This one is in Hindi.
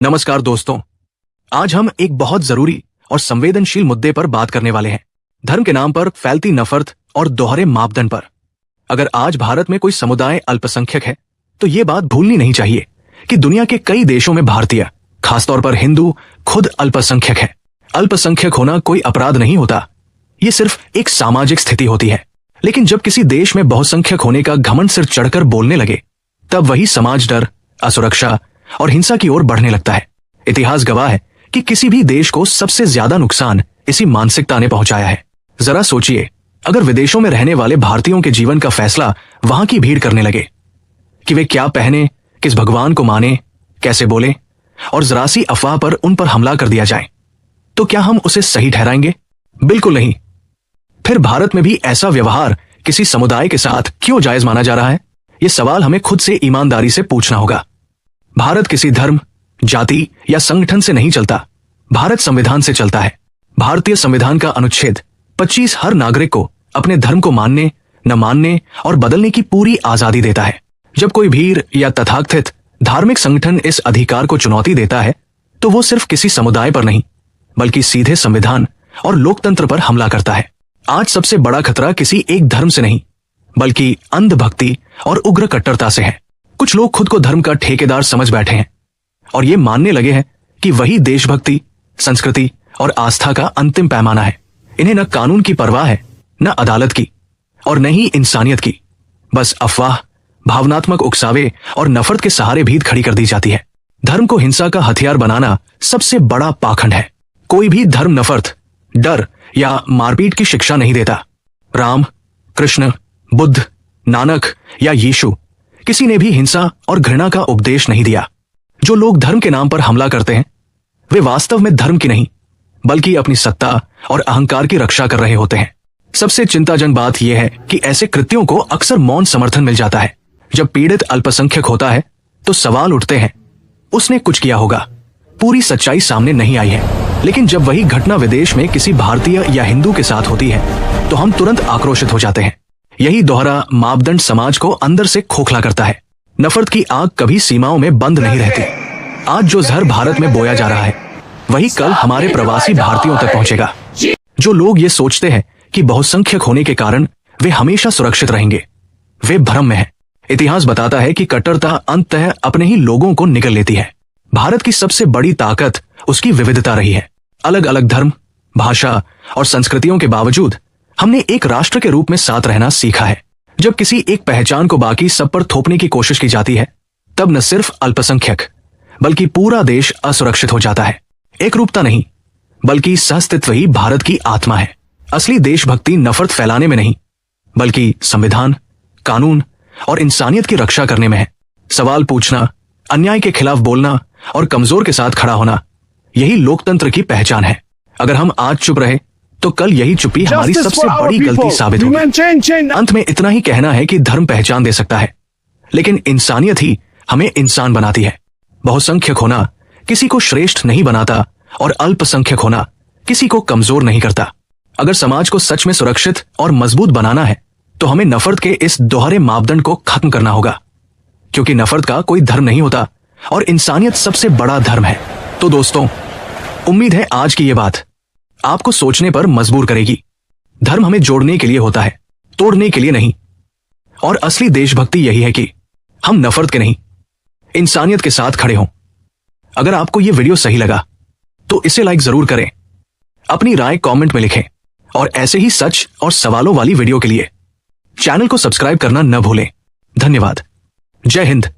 नमस्कार दोस्तों, आज हम एक बहुत जरूरी और संवेदनशील मुद्दे पर बात करने वाले हैं। धर्म के नाम पर फैलती नफरत और दोहरे मापदंड पर। अगर आज भारत में कोई समुदाय अल्पसंख्यक है तो ये बात भूलनी नहीं चाहिए कि दुनिया के कई देशों में भारतीय, खासतौर पर हिंदू, खुद अल्पसंख्यक है। अल्पसंख्यक होना कोई अपराध नहीं होता, ये सिर्फ एक सामाजिक स्थिति होती है। लेकिन जब किसी देश में बहुसंख्यक होने का घमंड सिर चढ़कर बोलने लगे, तब वही समाज डर, असुरक्षा और हिंसा की ओर बढ़ने लगता है। इतिहास गवाह है कि किसी भी देश को सबसे ज्यादा नुकसान इसी मानसिकता ने पहुंचाया है। जरा सोचिए, अगर विदेशों में रहने वाले भारतीयों के जीवन का फैसला वहां की भीड़ करने लगे कि वे क्या पहने, किस भगवान को माने, कैसे बोले, और जरा सी अफवाह पर उन पर हमला कर दिया जाए, तो क्या हम उसे सही ठहराएंगे? बिल्कुल नहीं। फिर भारत में भी ऐसा व्यवहार किसी समुदाय के साथ क्यों जायज माना जा रहा है? ये सवाल हमें खुद से ईमानदारी से पूछना होगा। भारत किसी धर्म, जाति या संगठन से नहीं चलता, भारत संविधान से चलता है। भारतीय संविधान का अनुच्छेद 25 हर नागरिक को अपने धर्म को मानने, न मानने और बदलने की पूरी आजादी देता है। जब कोई भीड़ या तथाकथित धार्मिक संगठन इस अधिकार को चुनौती देता है, तो वो सिर्फ किसी समुदाय पर नहीं, बल्कि सीधे संविधान और लोकतंत्र पर हमला करता है। आज सबसे बड़ा खतरा किसी एक धर्म से नहीं, बल्कि अंधभक्ति और उग्र कट्टरता से है। कुछ लोग खुद को धर्म का ठेकेदार समझ बैठे हैं और ये मानने लगे हैं कि वही देशभक्ति, संस्कृति और आस्था का अंतिम पैमाना है। इन्हें न कानून की परवाह है, न अदालत की, और न ही इंसानियत की। बस अफवाह, भावनात्मक उकसावे और नफरत के सहारे भीड़ खड़ी कर दी जाती है। धर्म को हिंसा का हथियार बनाना सबसे बड़ा पाखंड है। कोई भी धर्म नफरत, डर या मारपीट की शिक्षा नहीं देता। राम, कृष्ण, बुद्ध, नानक या यीशु, किसी ने भी हिंसा और घृणा का उपदेश नहीं दिया। जो लोग धर्म के नाम पर हमला करते हैं, वे वास्तव में धर्म की नहीं, बल्कि अपनी सत्ता और अहंकार की रक्षा कर रहे होते हैं। सबसे चिंताजनक बात यह है कि ऐसे कृत्यों को अक्सर मौन समर्थन मिल जाता है। जब पीड़ित अल्पसंख्यक होता है तो सवाल उठते हैं, उसने कुछ किया होगा, पूरी सच्चाई सामने नहीं आई है। लेकिन जब वही घटना विदेश में किसी भारतीय या हिंदू के साथ होती है, तो हम तुरंत आक्रोशित हो जाते हैं। यही दोहरा मापदंड समाज को अंदर से खोखला करता है। नफरत की आग कभी सीमाओं में बंद नहीं रहती। आज जो जहर भारत में बोया जा रहा है, वही कल हमारे प्रवासी भारतीयों तक पहुंचेगा। जो लोग ये सोचते हैं कि बहुसंख्यक होने के कारण वे हमेशा सुरक्षित रहेंगे, वे भ्रम में हैं। इतिहास बताता है कि कट्टरता अंततः अपने ही लोगों को निगल लेती है। भारत की सबसे बड़ी ताकत उसकी विविधता रही है। अलग अलग धर्म, भाषा और संस्कृतियों के बावजूद हमने एक राष्ट्र के रूप में साथ रहना सीखा है। जब किसी एक पहचान को बाकी सब पर थोपने की कोशिश की जाती है, तब न सिर्फ अल्पसंख्यक बल्कि पूरा देश असुरक्षित हो जाता है। एकरूपता नहीं, बल्कि सहअस्तित्व ही भारत की आत्मा है। असली देशभक्ति नफरत फैलाने में नहीं, बल्कि संविधान, कानून और इंसानियत की रक्षा करने में है। सवाल पूछना, अन्याय के खिलाफ बोलना और कमजोर के साथ खड़ा होना, यही लोकतंत्र की पहचान है। अगर हम आज चुप रहे तो कल यही चुप्पी हमारी सबसे बड़ी गलती साबित होगी। अंत में इतना ही कहना है कि धर्म पहचान दे सकता है, लेकिन इंसानियत ही हमें इंसान बनाती है। बहुसंख्यक होना किसी को श्रेष्ठ नहीं बनाता और अल्पसंख्यक होना किसी को कमजोर नहीं करता। अगर समाज को सच में सुरक्षित और मजबूत बनाना है, तो हमें नफरत के इस दोहरे मापदंड को खत्म करना होगा, क्योंकि नफरत का कोई धर्म नहीं होता और इंसानियत सबसे बड़ा धर्म है। तो दोस्तों, उम्मीद है आज की ये बात आपको सोचने पर मजबूर करेगी। धर्म हमें जोड़ने के लिए होता है, तोड़ने के लिए नहीं। और असली देशभक्ति यही है कि हम नफरत के नहीं, इंसानियत के साथ खड़े हों। अगर आपको यह वीडियो सही लगा तो इसे लाइक जरूर करें, अपनी राय कमेंट में लिखें, और ऐसे ही सच और सवालों वाली वीडियो के लिए चैनल को सब्सक्राइब करना न भूलें। धन्यवाद। जय हिंद।